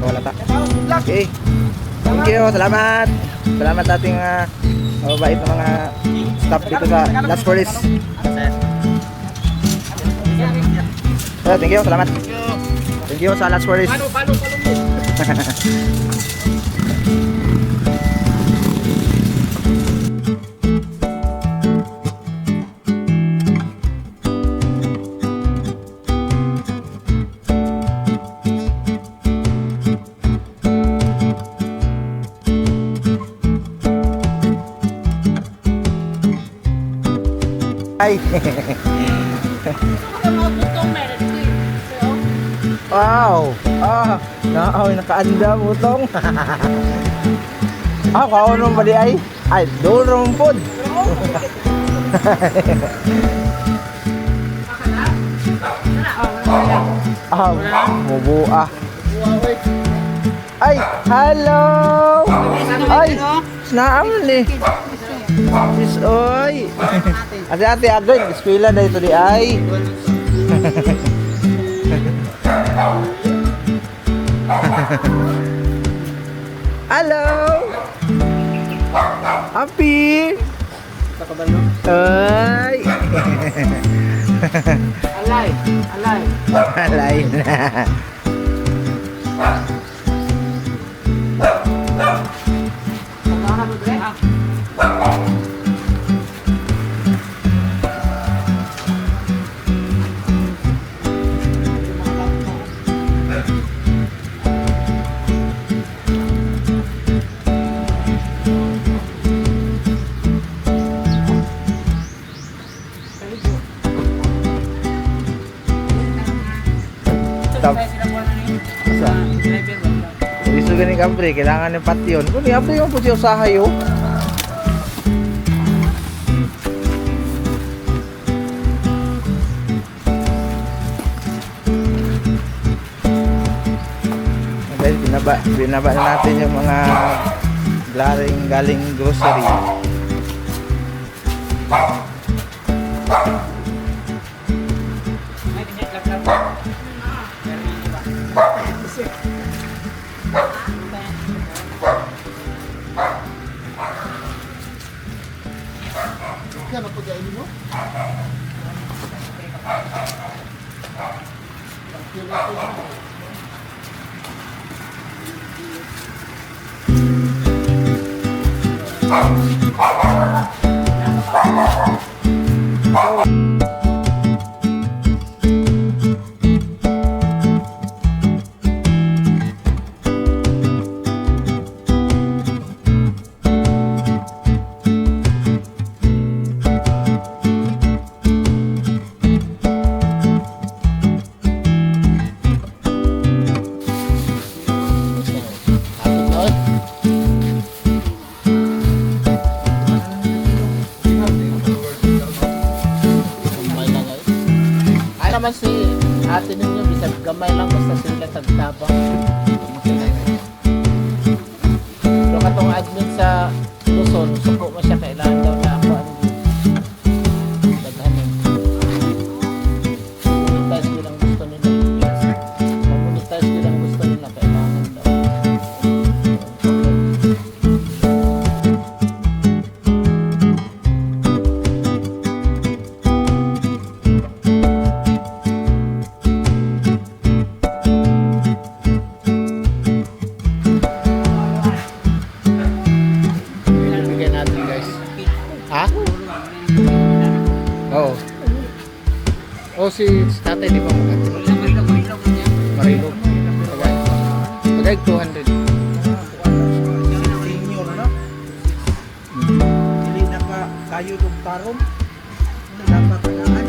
Wala ta. Okay. Thank you. Salamat. Salamat sa ating mabait na mga staff dito sa Las Flores. Thank you. Salamat. Thank you sa Las Flores. Ay. Wow. Nakaanda mo tong. Kaunong ba di ay? Ay, dolong pod. Mubuah. Ay, hello. Ay, snaaman eh. Sis oy. Ate agad, eskwela na ito di ay. Hello. Happy. Ay. Alay na. Stop. Gusto ganing kabre, kailangan ng patyon. Kung di abre yung po siya usahay oh. Guys, binaba na natin yung mga galing grocery. Kaya mapagainin mo? Naman si ate ninyo bisag gamay lang basta sila tagtabang. Pero katong admin sa Luzon, suko mo siya kailangan daw na ako ang daghanin. Monetize ko lang gusto nila. Monetize ko lang gusto nila kailangan daw. O si tatay di ba mo? Marilog. Pagay 200. Senior na. Hindi na ka kayo ng tarom. Dapat tagaan.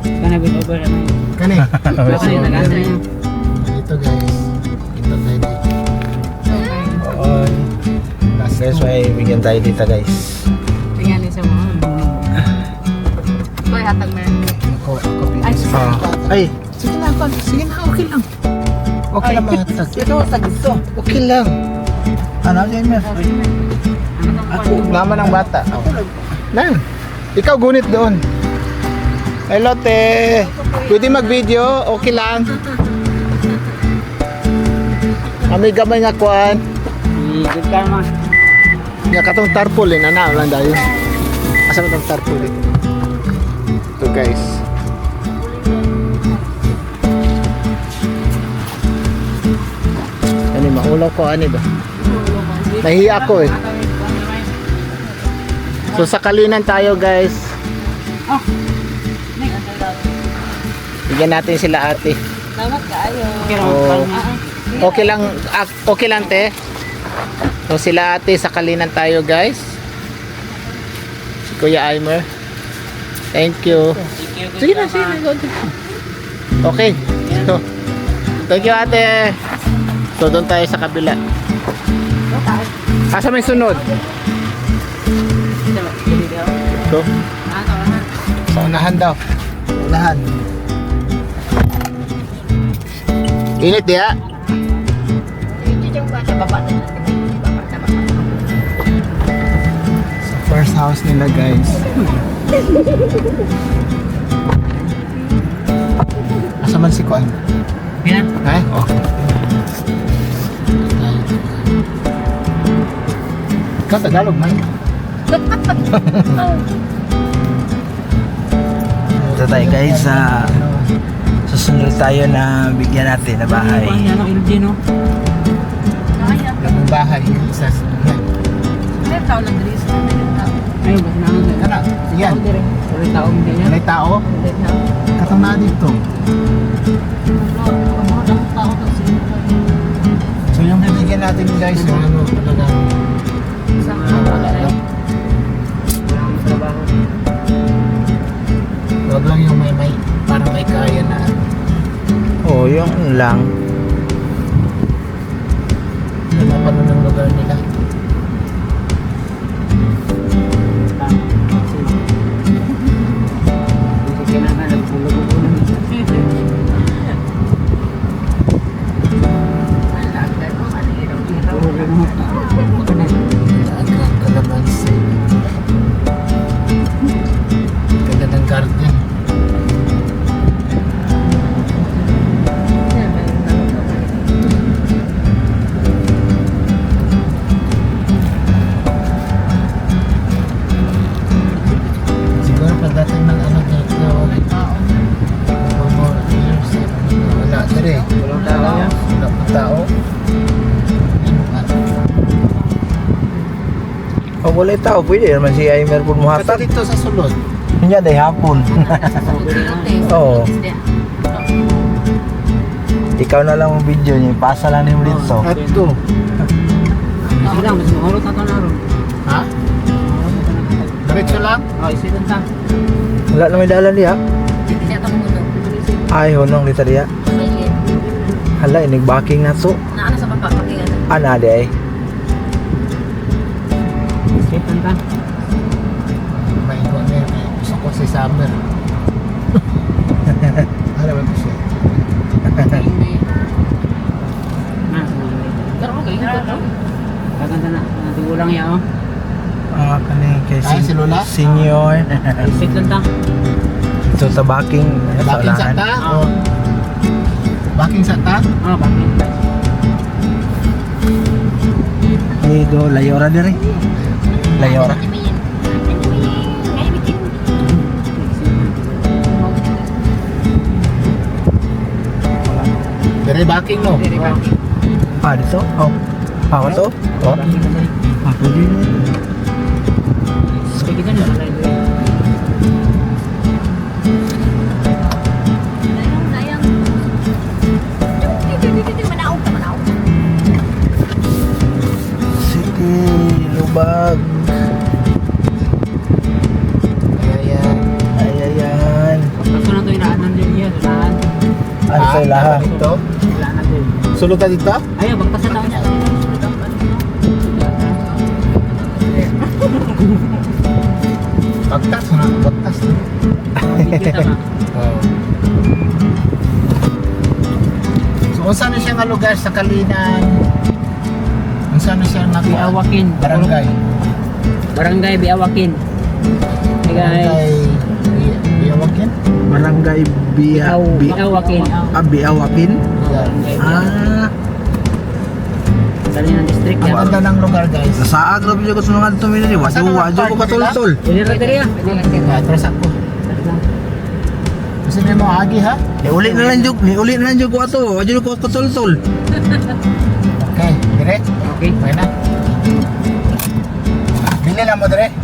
Kana bin over na. Kani. Ito guys. Ito tayo dito. That's why bigyan tayo dito guys. Tingnan sa mga. Boy, hatag mo. Ako Ay, Ay, sige na ako. Sige na, okay lang. Okay lang mga tag. ito sa gusto. Okay lang. Ano yan mo? Ako, laman ng bata. Nan, ikaw gunit doon. Hello, te. Pwede mag-video? Okay lang. Kami gamay nga kuan. Good ka naman. Nga katong tarpaulin, ana lang dayon. Asa man tong tarpaulin? Ito guys. Ani maulaw ko ani ba? Nahiya ako eh. So sa Kalinan tayo guys. Bigyan natin sila ate. Salamat kaayo. Oh. Okay lang, okay lang te. So sila ate sa Kalinan tayo guys. Si Kuya Aimer. Thank you. Sige na, sige na. Okay. So, thank you ate. So doon tayo sa kabila. Asa may sunod? So, sa unahan daw. Unahan. Init ya. Sa first house nila guys. Asa man si Kuan? Yan. Ay, okay. Ikaw Tagalog man. Ito tayo guys sa susunod tayo na bigyan natin na bahay. Ano ildi no? Yung bahay. Isa. Yan. May tao lang diri sa ay ba na Ano? Yan. Wala tao hindi niya. May tao. Katong na dito. So yung bibigyan natin guys yung ano talaga. Huwag lang yung may parang may kaya na. Oh, yung lang. Napano ng lugar nila. Kalamansi. Ganda ng garden. Siguro pagdating ng ano dito, more years, wala dire. Wala pa tao. Pag wala tao, pwede naman si Aimer po Kata muhatag. dito sa sulod. Hindi day hapon. Oo. Ikaw na lang ang video niya, pasa lang niyo dito. Ato. Sige lang, mas mahulot na ito na ron. Ha? Diretso lang? Oh, isitan ta. Wala na may dalan diha. Ay, honong dito diha. Hala, inig-backing na to. Naano sa baba, pakingan. Ana di ay. Isitan ta. May iwan na yun. Gusto ko si Summer. Alam mo siya. Pero okay, kaganda na. Natigulang yan, oh. Ah, kani kay Ay, si Lola? senior. Isitan ta. Ito sa backing sa Baking sa unahan. ta? O? Baking sa ta? Oh, bakit? Ay, do layora dire. Layora. Dire baking no? Ah, dito? Oh. Ah, to? Oh. Ah, pwede na. Sige ka na. Sige, lubag. Ayan. Ayan. Kaso na ito inaanan din yan. Inaan. Ano sa ilaha? Dito? Inaanan din. Sulod ka dito? Ayaw, bagtas sa taon niya. Bagtas na. Bagtas na. Kita ba? Oo. So, kung saan na siya nga lugar sa Kalinan? Kung saan na siya Biawakin. Barangay. Barangay Biawakin. Hey guys. Barangay Biawakin? Barangay Biawakin. Biawakin. Salinan district Ang ganda ng lugar guys. Nasaag rabi ko sa mga tumili. Wadyo ko katultol. Pwede ra diri ah. Atras ako. Kasi may mga agi ha? Uli na lang jug ko ato. Wadyo ko katultol. Okay, dire. Okay. Okay na. Bili lang mo dire.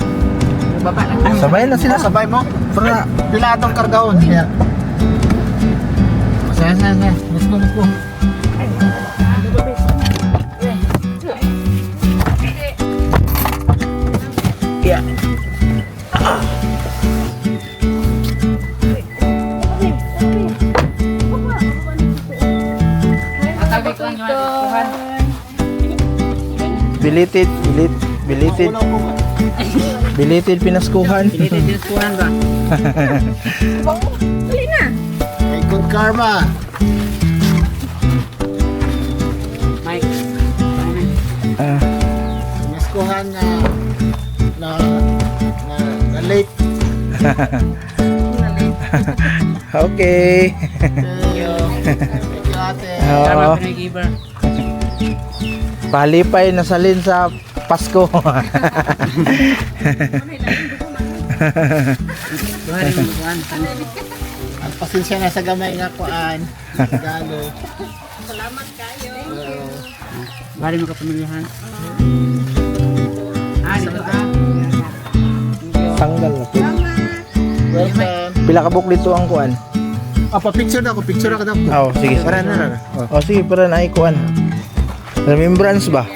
Baba. Sabay na sila. Sabay mo. Para Pila atong kargahon. Yeah. Sige. Let's go. yeah. Matabi ko ang Tuhan. Belated pinaskuhan. Pinitid din Tuhan ba? May good karma. Mike. Ah, Miskuhan na late. okay. Thank you ate. Karma Oh, Pinay-giver. palipay na salin sa Pasko. Tuhan yung Tuhan. Ang pasensya na sa gamay nga kuan. Galo. Bali mo kapamilyahan. Dito ka. Tanggal na. Welcome. Pila ka buklit to ang kuan. Picture na ako daw. Oh, sige. Para na. Oh, sige, para na kuan. Remembrance ba?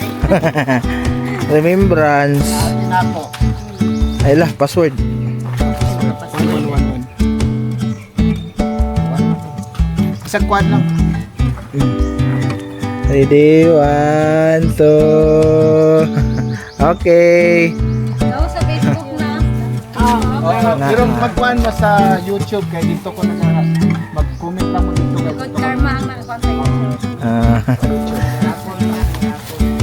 Remembrance. Ate na ako. Ay lah, password. 1111. Isang kuan lang. Ready? 1, 2. Okay. Ako sa Facebook na. Pero magkuhan mo sa YouTube kay dito ko na mag-comment lang mo dito kay Good karma ang nakakuha sa YouTube. Ah,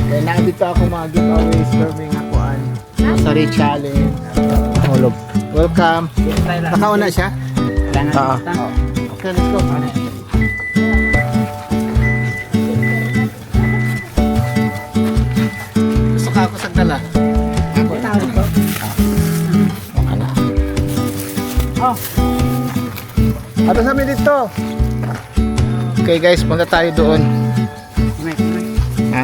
kaya na dito ako mga giveaways for may nga kuan. Sorry challenge. hulog. Welcome. Nakauna siya? Ah. Okay, let's go. Gusto ka ako sa dala. Ato sa amin dito. Okay guys, punta tayo doon. Ha?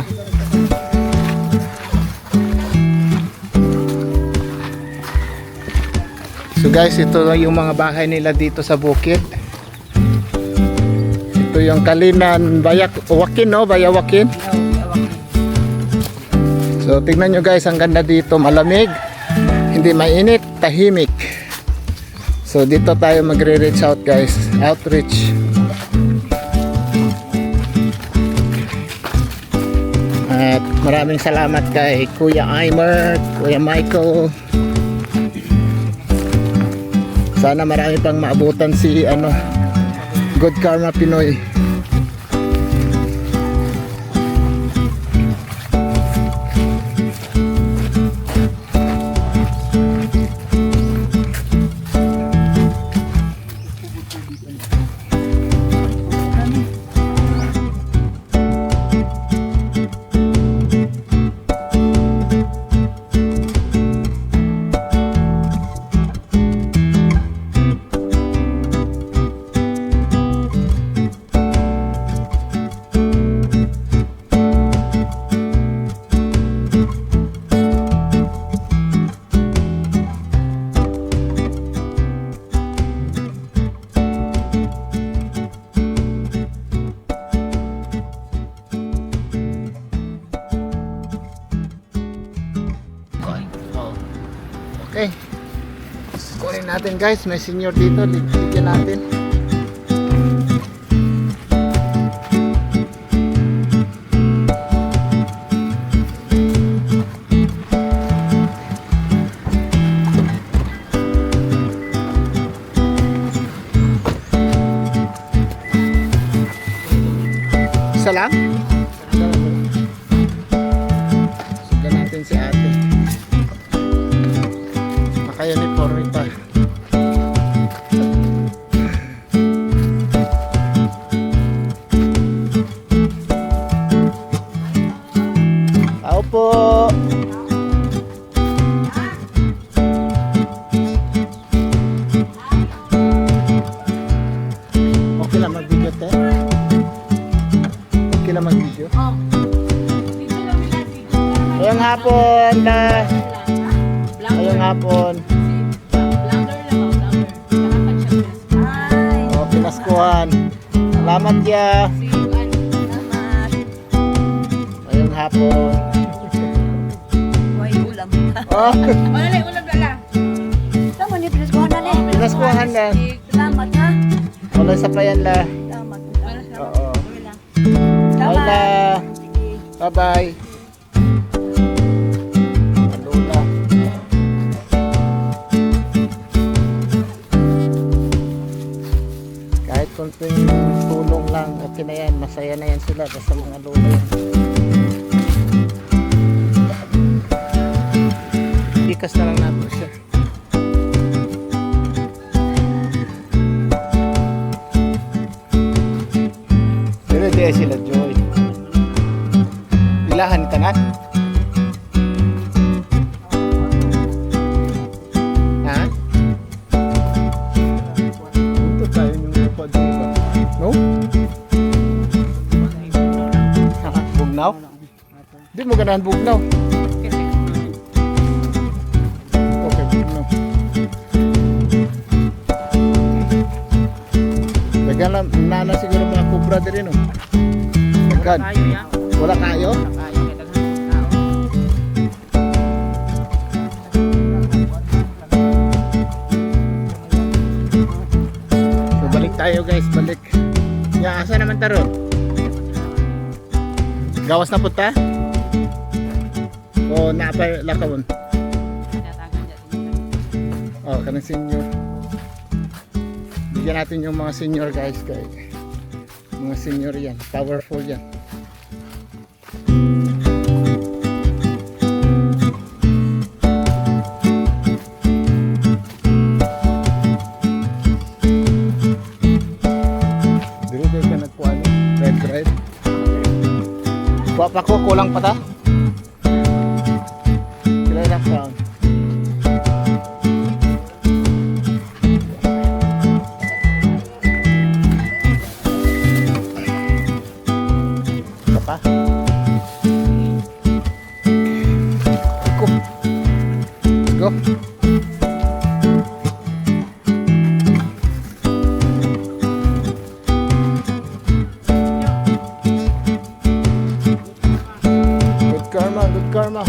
So guys, ito yung mga bahay nila dito sa bukid. Ito yung Kalinan Wakin, no? Bayawakin. So tingnan nyo guys, ang ganda dito, malamig, hindi mainit, tahimik. So dito tayo magre-reach out guys, outreach. At maraming salamat kay Kuya Aimer, Kuya Michael. Sana marami pang maabutan si Good Karma Pinoy. Okay. Kunin natin guys, may senior dito, ligyan natin. Isa lang? Sugan natin si ate. Naka-uniforme pa. po. Okay lang mag-video, te? Okay lang mag-video? Ngayong hapon, la. Ngayong hapon. Oh, pinaskuhan. Salamat ya. Ngayong hapon. Oh, pinaskuhan na. Salamat ha. Wala sa payan la. Salamat. Oo. Wala. Bye-bye. Lola. Kahit konting tulong lang, okay na yan. Masaya na yan sila sa mga lola yan. Ikas na lang natin siya. Pero di ay sila Joy. Ilahan ni tanan. Ha? Ito tayo yung lupa dito. No? Bugnaw? Di mo ganahan bugnaw. Okay, bugnaw. Nagala, nana siguro mga kubra din rin, no? Nagkan. Wala kayo? So balik tayo guys, balik. Ya, asa naman taro? Gawas na punta? O naapay lakawon? Oh, kanang senior. Bigyan natin yung mga senior guys, guys. Mga senior yan, powerful yan. Dito ka nagpuan, red. Kuha pa ko, kulang pa ta. Kila na crown. Pa. Let's go. Good karma, good karma.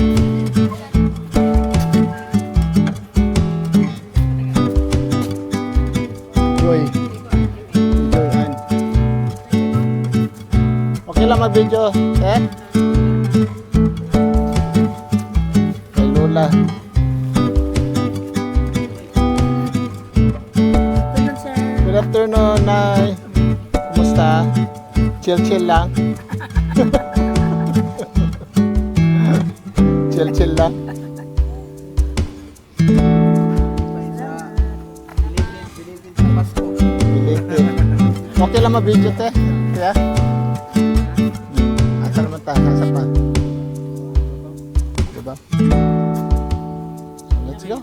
Joy. Joy. Okay lang mag-video, eh? Kay Lola. Good afternoon, Nay. Kumusta? Chill lang. Chill lang. Okay lang mag-video, te? Kaya? Asa naman tayo? Asa pa? Diba? Let's go.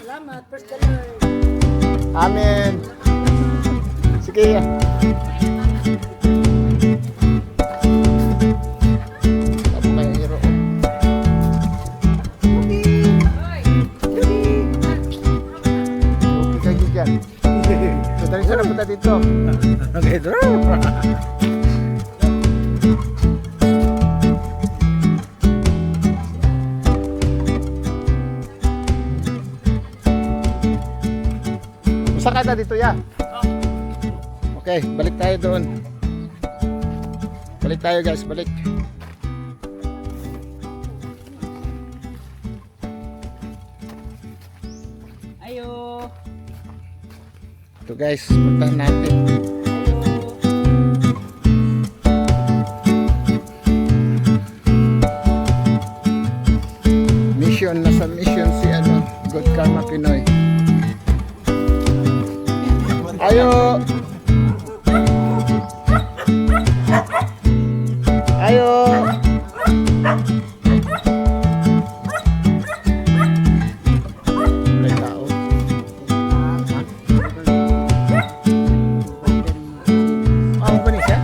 Salamat. First the Lord. Amen. Sige. Ako kayo hero. Okay kayo dyan. So, tayo sa napunta dito. Okay, Saan ka na dito ya? Okay, balik tayo doon. Balik tayo guys, balik. Ito guys, puntahan natin. Mission, nasa mission si ano, Good Karma Pinoy. Ayo! Ayo! May tao. Oh, ba niya?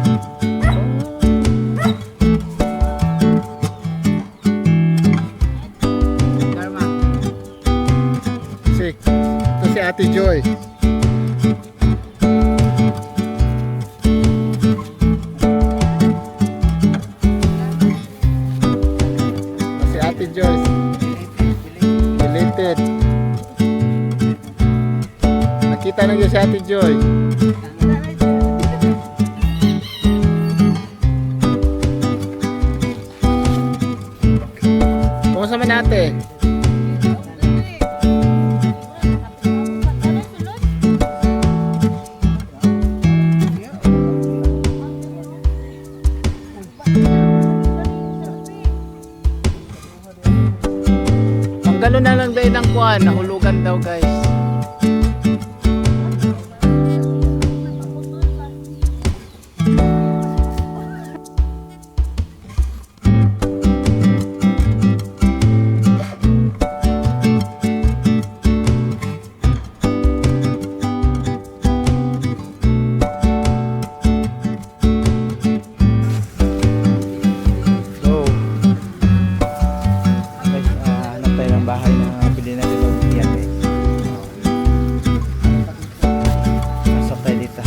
Ito si Ate Joy. Si Ate Joyce. Related. Nakita na niyo si Ate Joy. Kumusta man ate? Ang gano'n na lang dahil ng kuhan, nahulugan daw guys. So, guys, hanap tayo ng bahay na pili natin ito. Yan guys. Pasok tayo dito.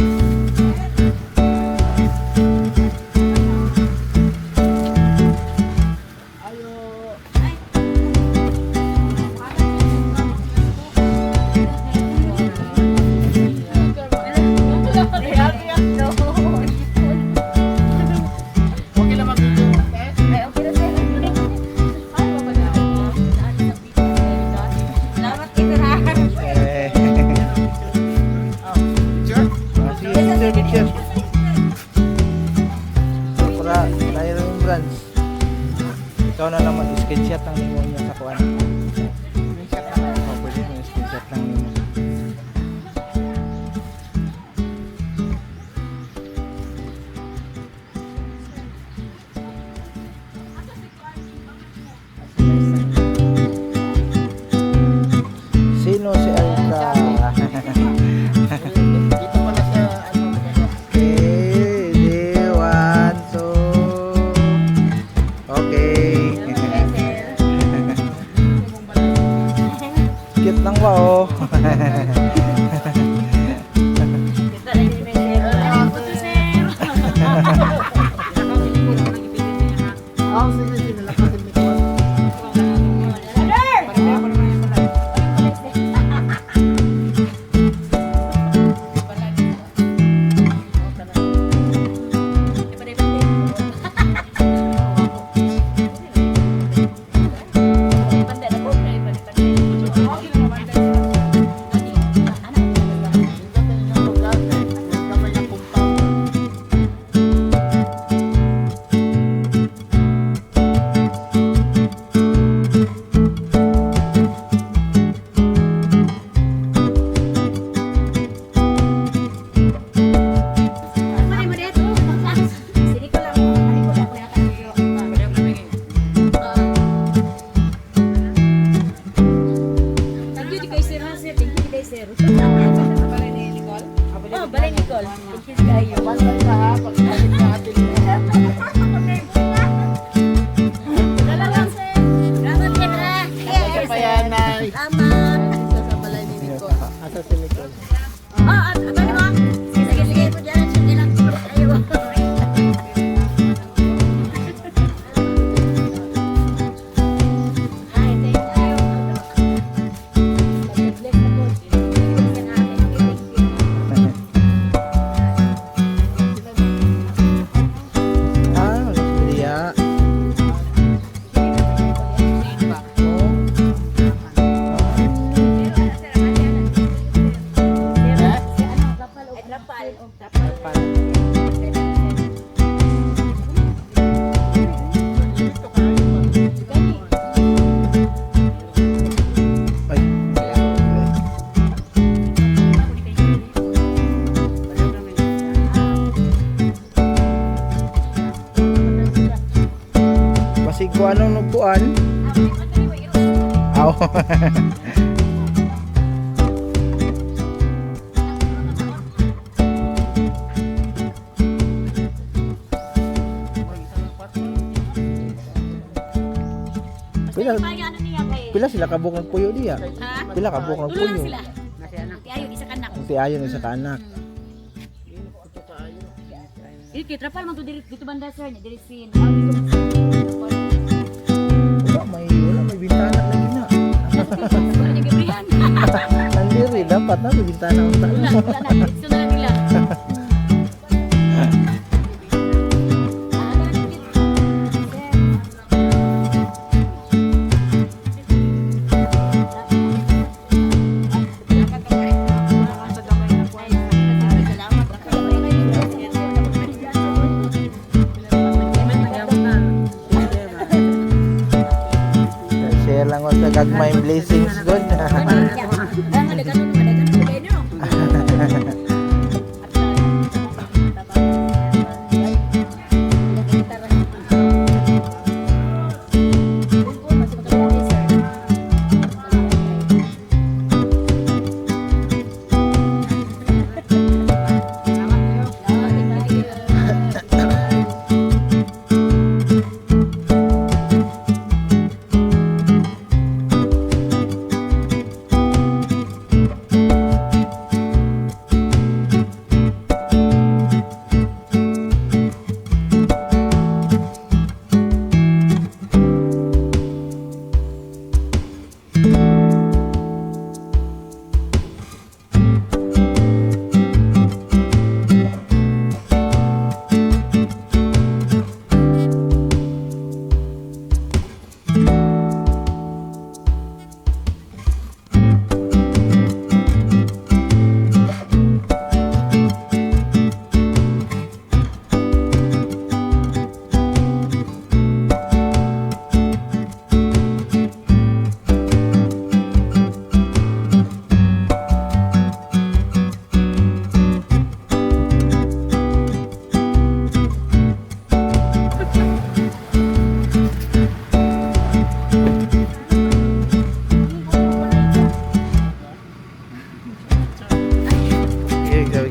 Okay lang mag-video. Eh, Sure? sige, picture. So, para tayo yung brands. Ikaw na lang mag-screenshot ang nimo niya sa kuan. Oh, pwede mo screenshot lang nimo. Sino si Alka? Dito pala sa ano. Okay, di, 1, 2. Okay. Cute lang ba oh? Oh, sige, sige. Lakasin mo ito. Oh, balay Nicole. Thank you kayo. Basta sa ha, pagkalit na atin. Sa payanay. Isa sa balay ni Nicole. Asa si Nicole? Ay. Basig ko anong nagkuan? Aw. Pila Ano niya kay? pila sila kabuk ng puyo diya? Ha? Pila kabuk ng Dulo lang puyo? sila. Ti ayo isa kanak. Ang tiayon isa ka anak. Dito trapal man to dito banda sir, diri sin. Wala may bintana lagi na. Wala ni Gabriel. Andiri dapat na may bintana unta. Wala na dito na lang nila. Share lang ko sa gagmay blessings god.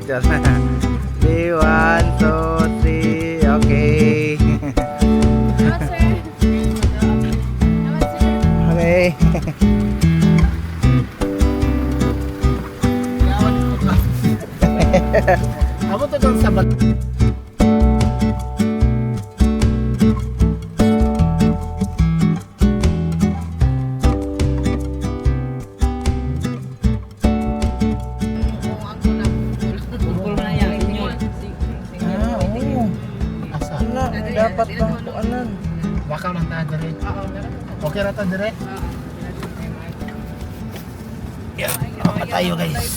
Victor. Di 1, 2, 3, okay. Okay. Amo to dong sa bag. Dapat bang kuanan? Baka man ta dire. Okay ra ta dire. Yeah, apa tayo guys.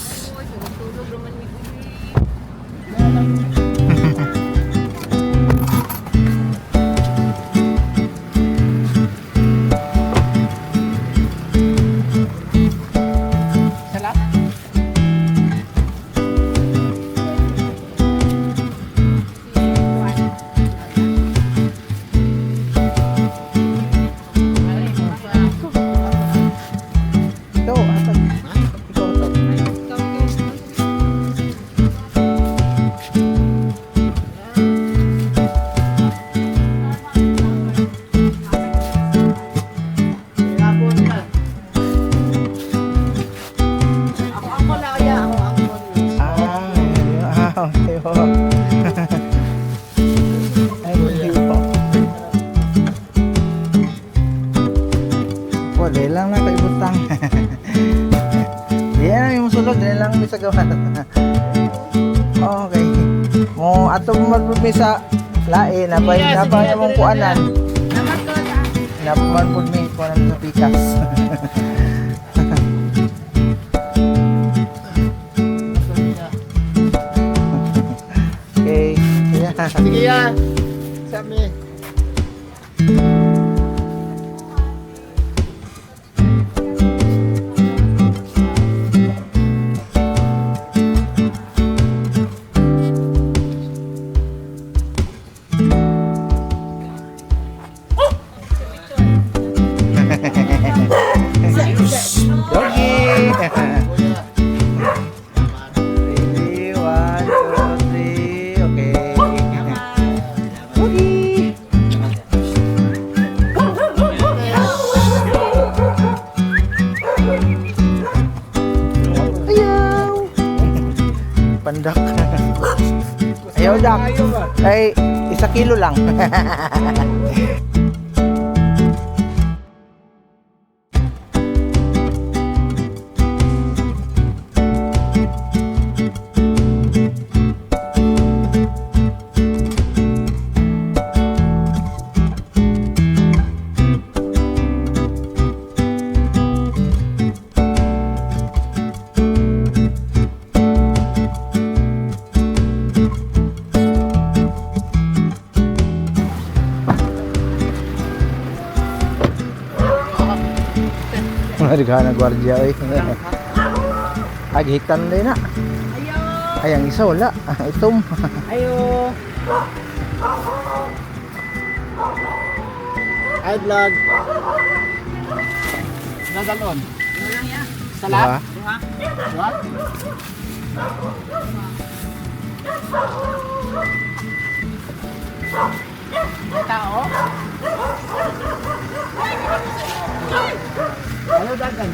Ikaw, atag. Ikaw, atag. Okay po. Ay, hindi po. Po, dahil lang na kayo butang. Di yan yung sulod, dahil lang may sagawan. Okay. Mo ato magpumi sa lain, napay mong kuanan. Napaman po may kuanan sa pikas. Sige yan. Sabi. Doggy! Ready, 1, 2, 3, okay. Doggy! Ayaw! Pandak. Ayaw, Dak. Ay, 1 kilo lang. Marigana gwardiya oy. Aghitan din na. Ay, ang isa wala. Itom. Ayo. Hi vlog. Nagalon. Diba? What? May tao? Ano dagan?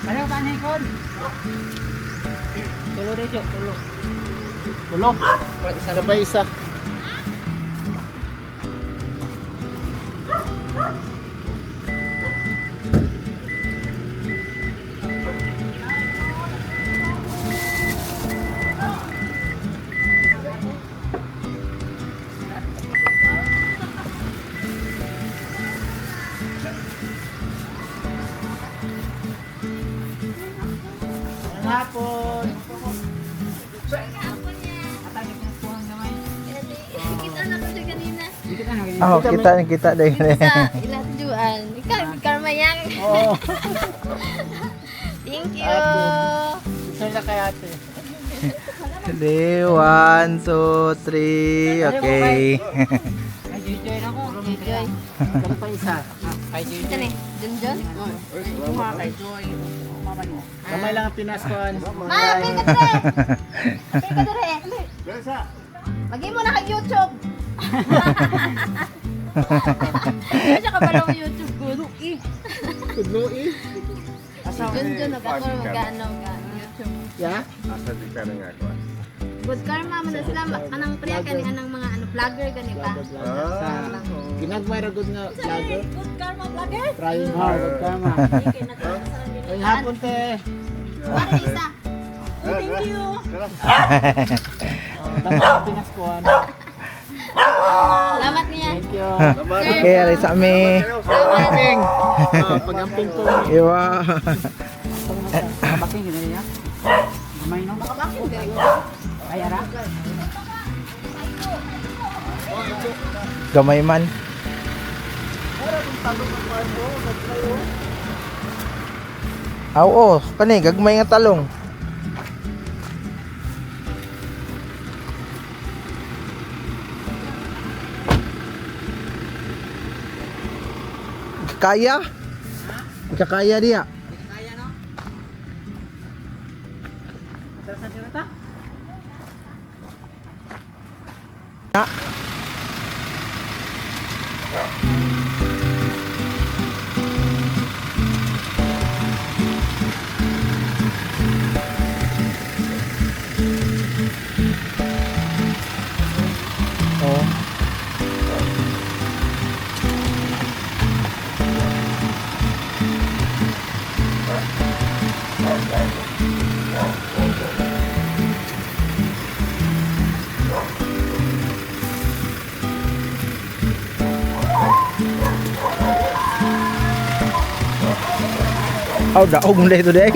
Pareho ka ni kon. Tulo dito, tulo. Tulo. Sabay isa. Hapon. Kita na ko siya kanina. Dikit na ganyan. Oh, kita din. Sa ilatuan. Ikaw, karma yan. Oo. Thank you. Sir na kay ate. Ready, 1, 2, 3, okay. Ay, joy na ko. Joy. Ano pa isa? Ay, joy. Ito ni, Junjun. Kuma kay joy. Mama mo. Kamay lang ang pinaskuhan. Ma, apil ka dire. Apil ka dire. Lagi mo na kay YouTube. Kasi ka pala mo YouTube guru. Tudlo eh. Si Junjun, ako mag-ano ka YouTube. Ya? Good karma man na sila anang priya kani anang mga ano vlogger gani pa. Ginagmay ra gud nga vlogger. Good karma vlogger. Try mo. Tama. Ay hapon te. Para isa. Thank you. Dapat pinaskuhan. Salamat niya. Thank you. Okay, aray sa amin. Pagamping. Pagamping to. Iwa. Baking gini ya. Gamay no. Makabakin diri. Ay ara. Gamay man. Oo, kani gagmay nga talong. Kaya? Ikakaya dia. Kaya no. Terus aja ta. Na. Oh. Aw, daog mo dito day.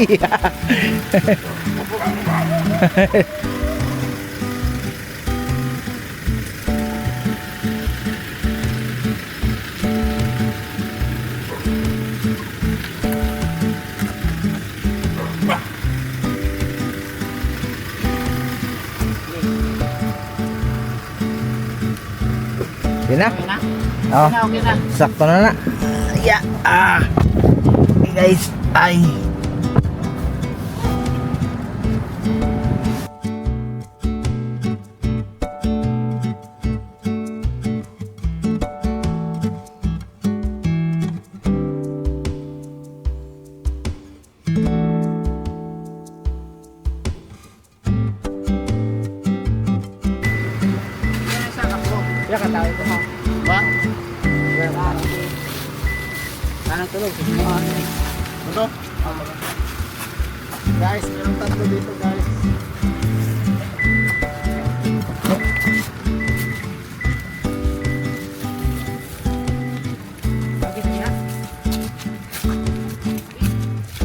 Yun na. Okay na? Oh, Okay na. sakto na na. Yeah. Okay guys, ay. Ya ka tayo ko ha. Ba? Anong tulog? Ito? Guys, meron tatlo dito guys.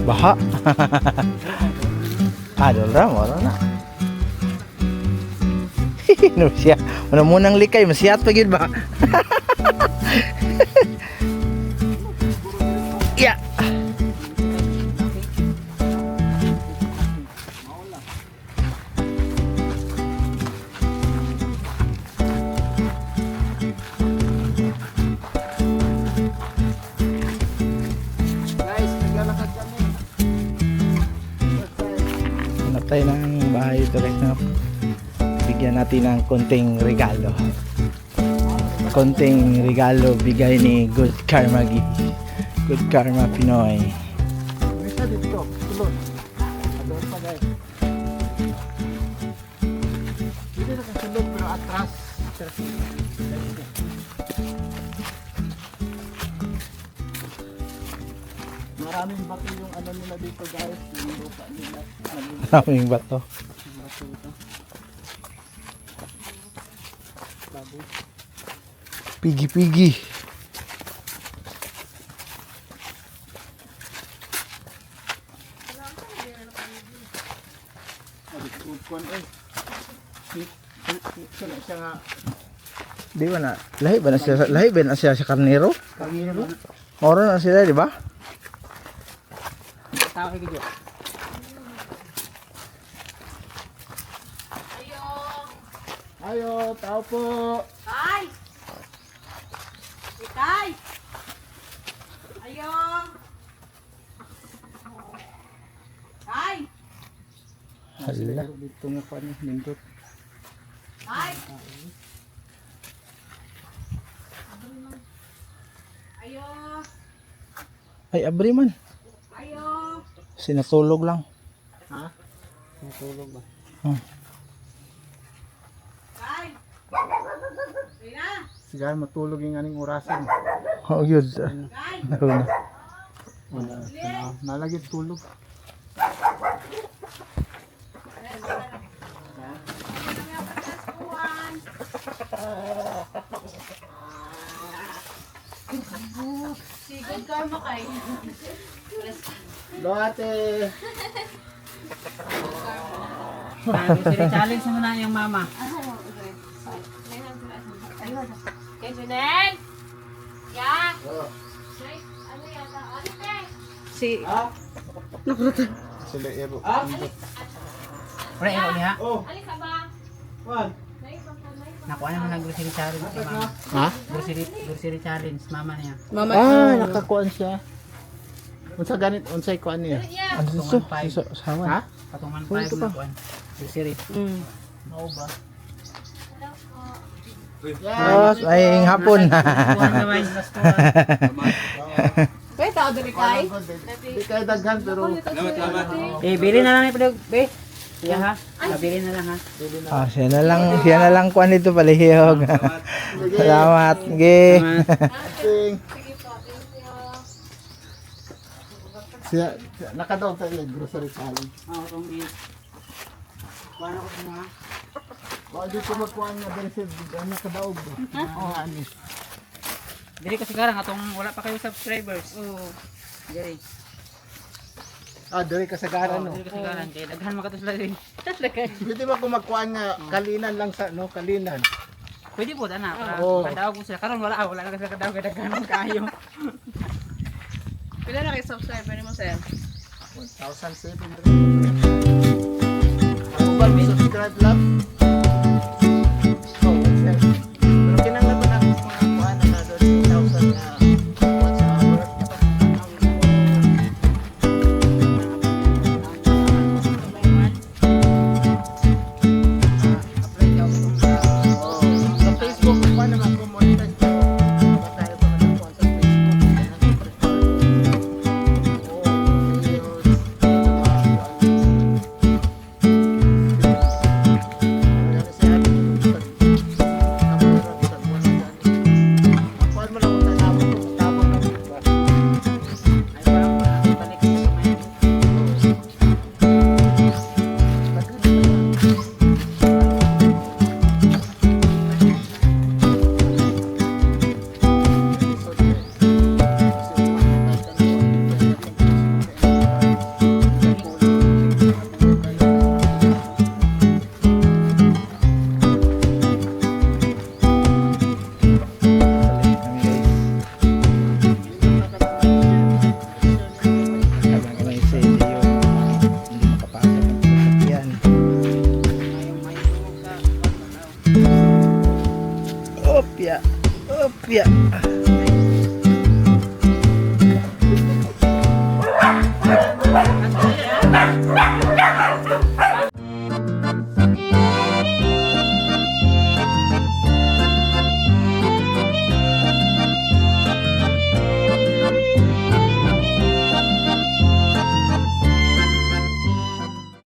Baha. Doon wala na. No siya. Ano munang likay, masiyat pa gyud ba? Ya. Guys, naglalakad kami. Hanap tayo ng bahay ito guys na bigyan natin ng konting regalo. Konting regalo bigay ni Good Karma Good Karma Pinoy. May isa dito, tulog. Doon pa guys. Dito na kasulog pero atras. Maraming bato yung ano nila dito guys. Yung lupa nila. Maraming bato. Bato ito. Baboy. Pigi-pigi. Kuan eh. Siya nga Di ba na? Lahi ba na siya sa karnero? karnero. Oro na sila, di ba? Tao kay gidyo. Ayo, tao po. Tay! Tay! Ayo! Tay! Hala. Dito nga pa ni nindot. Tay! Ayo! Ay, abri man. Ayo! Sinatulog lang. Ha? Natulog ba? Tay! Tay na! Sigahan matulog yung aning orasan. Oh, yun. Tay! Naroon na. Wala. Nalagit tulog. Sigod karma kay. Do ate. Siri challenge mo na yung mama. Okay, Junel? Yeah? Si Sila ero. Pre, ero niya. Oh, Alis ka ba? one. Nakuha naman ng grocery challenge si mama. Ha? Grocery challenge, mama niya. Nakakuan siya. Unsa ganit unsay kuan niya? Ano dito? Sa sawan. Ha? Patungan Uy, ito 5 pa. na kuhan. Grocery. Mao ba? Oh, ay hapon. Kuhan naman. Pwede ako dali kay? Di kay daghan pero Eh, bili na lang ni Pidog, be. Iya ha? Bili na lang ha. Ah, siya na lang kuan dito palihiyog. Salamat. Ge. ting. Siya nakadaog ta ilay grocery challenge. Oo, kung i... Kuhan ako sa mga. Wa di ko magkuan nga benefit nakadaog. Oh, ani. Dili kasi garang atong wala pa kayo subscribers. Oo. Dili. Ah, diri kasagaran no. Dili kasagaran kay daghan makatusla din. Pwede ba kung magkuhan nga kalinan lang sa no, kalinan. Pwede po ana para Oo. kadaog ko sila. Karon wala na kasi kadaog kay daghan kayo. Pila na kay subscriber ni mo sir? 1,700. Ako ba subscribe lang? Oh, yes. Pero kinanglan ko na mga kuhan na doon 1,000 na once a hour. Oh, sa Facebook pa naman ko monetize ko. Tayo pa naman kuhan sa Facebook. Oh, videos. Ay parang balik sa kamay. Opya. Opya.